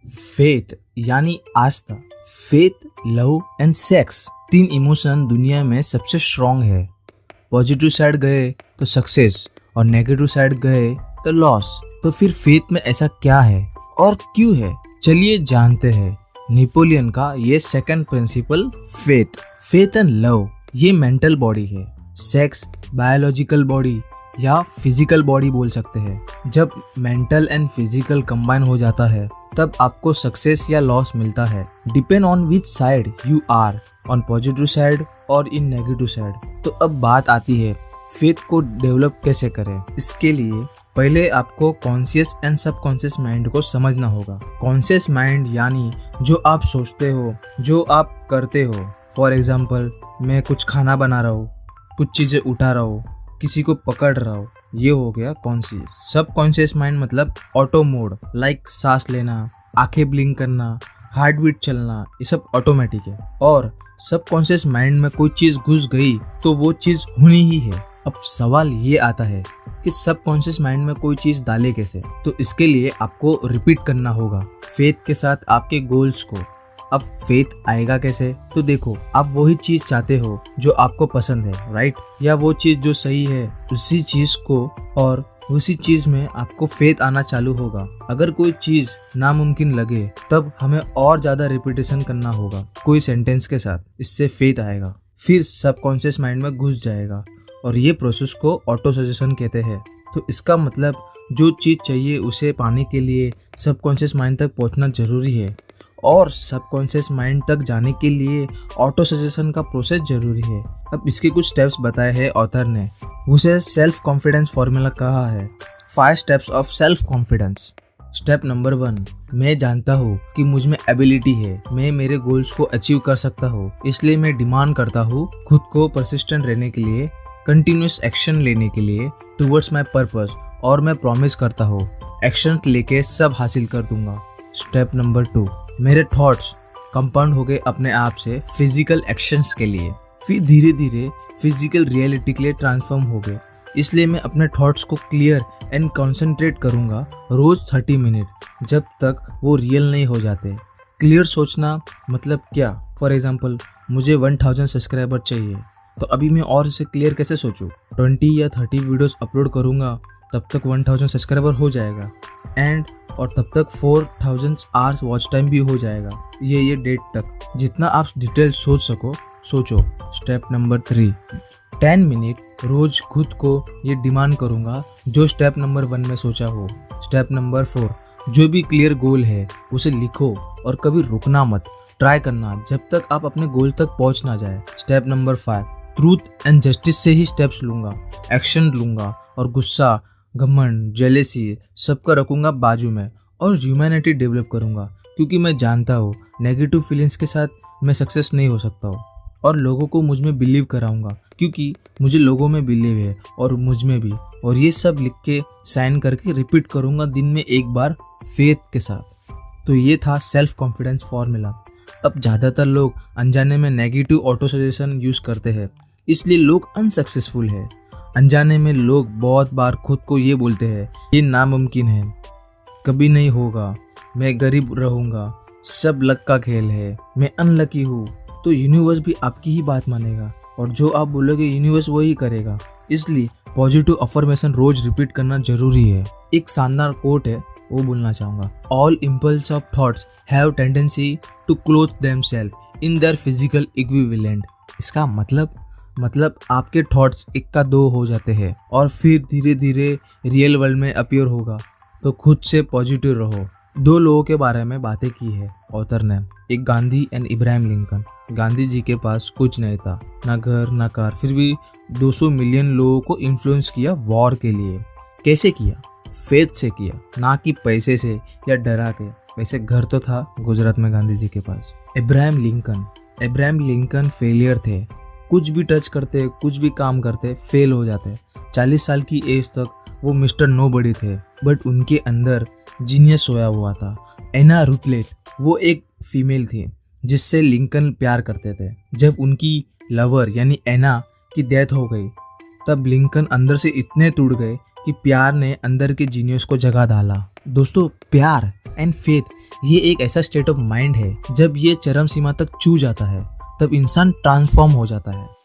Faith यानी आस्था, faith, love and sex, तीन emotion दुनिया में सबसे स्ट्रॉन्ग है। पॉजिटिव साइड गए तो सक्सेस और नेगेटिव साइड गए तो लॉस। तो फिर फेथ में ऐसा क्या है और क्यों है, चलिए जानते हैं। नेपोलियन का ये second principle, faith and love, ये मेंटल बॉडी है। सेक्स बायोलॉजिकल बॉडी या फिजिकल बॉडी बोल सकते हैं। जब मेंटल एंड फिजिकल कंबाइन हो जाता है तब आपको सक्सेस या लॉस मिलता है। Depend on which side you are, on positive side और इन नेगेटिव साइड। तो अब बात आती है फेथ को डेवलप कैसे करें। इसके लिए पहले आपको कॉन्शियस एंड सबकॉन्शियस माइंड को समझना होगा। कॉन्शियस माइंड यानी जो आप सोचते हो, जो आप करते हो। फॉर एग्जाम्पल, मैं कुछ खाना बना रहा हूँ, कुछ चीज़ें उठा रहा हूँ, किसी को पकड़ रहा हूँ, ये हो गया कॉन्शियस। सबकॉन्शियस माइंड मतलब ऑटो मोड, लाइक सांस लेना, आंखें ब्लिंक करना, हार्ट बीट चलना, ये सब ऑटोमेटिक है। और सबकॉन्शियस माइंड में कोई चीज़ घुस गई तो वो चीज़ होनी ही है। अब सवाल ये आता है कि सबकॉन्शियस माइंड में कोई चीज़ डाले कैसे। तो इसके लिए आपको रिपीट करना होगा फेथ के साथ आपके गोल्स को। अब फेथ आएगा कैसे, तो देखो, आप वही चीज चाहते हो जो आपको पसंद है, राइट, या वो चीज जो सही है उसी चीज को, और उसी चीज में आपको फेथ आना चालू होगा। अगर कोई चीज नामुमकिन लगे तब हमें और ज्यादा रिपीटेशन करना होगा कोई सेंटेंस के साथ, इससे फेथ आएगा। फिर सबकॉन्शियस माइंड में घुस जाएगा और ये प्रोसेस को ऑटो सजेशन कहते हैं। तो इसका मतलब जो चीज चाहिए उसे पाने के लिए सबकॉन्शियस माइंड तक पहुंचना जरूरी है, और सबकॉन्शियस माइंड तक जाने के लिए ऑटो सजेशन का प्रोसेस जरूरी है। अब इसके कुछ स्टेप्स बताए हैं ऑथर ने, उसे सेल्फ कॉन्फिडेंस फॉर्मूला कहा है। 5 steps of self confidence. Step number 1, मैं जानता हूँ कि मुझ में एबिलिटी है, मैं मेरे गोल्स को अचीव कर सकता हूँ, इसलिए मैं डिमांड करता हूँ खुद को परसिस्टेंट रहने के लिए, कंटिन्यूस एक्शन लेने के लिए टुवर्ड्स माई पर्पस, और मैं प्रॉमिस करता हूँ एक्शन लेके सब हासिल कर दूंगा। स्टेप नंबर 2, मेरे थॉट्स कंपाउंड हो गए अपने आप से फिजिकल एक्शंस के लिए, फिर धीरे धीरे फिजिकल रियलिटी के लिए ट्रांसफॉर्म हो गए, इसलिए मैं अपने थॉट्स को क्लियर एंड कंसंट्रेट करूंगा रोज 30 मिनट, जब तक वो रियल नहीं हो जाते। क्लियर सोचना मतलब क्या, फॉर एग्जाम्पल, मुझे 1000 सब्सक्राइबर चाहिए, तो अभी मैं और इसे क्लियर कैसे सोचूं। 20 या 30 वीडियोस अपलोड करूंगा, तब तक 1000 सब्सक्राइबर हो जाएगा, और तब तक 4000 आवर्स वॉच टाइम भी हो जाएगा। ये डेट तक जितना आप डिटेल सोच सको सोचो। स्टेप नंबर 3, 10 मिनट रोज खुद को ये डिमांड करूंगा जो स्टेप नंबर 1 में सोचा हो। स्टेप नंबर 4, जो भी क्लियर गोल है उसे लिखो और कभी रुकना मत, ट्राई करना जब तक आप अपने गोल तक पहुंच ना जाए। Step number 5, truth and justice से ही स्टेप्स लूंगा, एक्शन लूंगा, और गुस्सा, घमंड, जेलेसी सबका रखूंगा बाजू में, और ह्यूमैनिटी डेवलप करूंगा, क्योंकि मैं जानता हूँ नेगेटिव फीलिंग्स के साथ मैं सक्सेस नहीं हो सकता हूँ। और लोगों को मुझ में बिलीव कराऊंगा, क्योंकि मुझे लोगों में बिलीव है और मुझ में भी। और ये सब लिख के साइन करके रिपीट करूंगा दिन में एक बार फेथ के साथ। तो ये था सेल्फ कॉन्फिडेंस फॉर्मूला। अब ज़्यादातर लोग अनजाने में नेगेटिव ऑटो सजेशन यूज़ करते हैं, इसलिए लोग अनसक्सेसफुल है। अनजाने में लोग बहुत बार खुद को ये बोलते हैं, ये नामुमकिन है, कभी नहीं होगा, मैं गरीब रहूंगा, सब लक का खेल है, मैं अनलकी हूँ। तो यूनिवर्स भी आपकी ही बात मानेगा, और जो आप बोलोगे यूनिवर्स वही करेगा। इसलिए पॉजिटिव अफर्मेशन रोज रिपीट करना जरूरी है। एक शानदार कोट है, वो बोलना चाहूँगा, all impulse of thoughts have tendency to clothe themselves in their physical equivalent. इसका मतलब आपके थॉट्स एक का दो हो जाते हैं और फिर धीरे धीरे रियल वर्ल्ड में अपीयर होगा। तो खुद से पॉजिटिव रहो। 2 लोगों के बारे में बातें की है ऑथर ने, एक Gandhi and Abraham Lincoln. Gandhi ji के पास कुछ नहीं था, ना घर ना कार, फिर भी 200 मिलियन लोगों को इन्फ्लुएंस किया वॉर के लिए। कैसे किया? फेथ से किया, ना कि पैसे से या डरा के। वैसे घर तो था गुजरात में गांधी जी के पास। इब्राहिम लिंकन फेलियर थे, कुछ भी टच करते, कुछ भी काम करते, फेल हो जाते। 40 साल की एज तक वो मिस्टर नोबडी थे, बट उनके अंदर जीनियस सोया हुआ था। एना रूटलेट, वो एक फीमेल थी जिससे लिंकन प्यार करते थे। जब उनकी लवर यानी एना की डेथ हो गई, तब लिंकन अंदर से इतने टूट गए कि प्यार ने अंदर के जीनियस को जगा डाला। दोस्तों, प्यार एंड फेथ ये एक ऐसा स्टेट ऑफ माइंड है, जब ये चरम सीमा तक छू जाता है तब इंसान ट्रांसफॉर्म हो जाता है।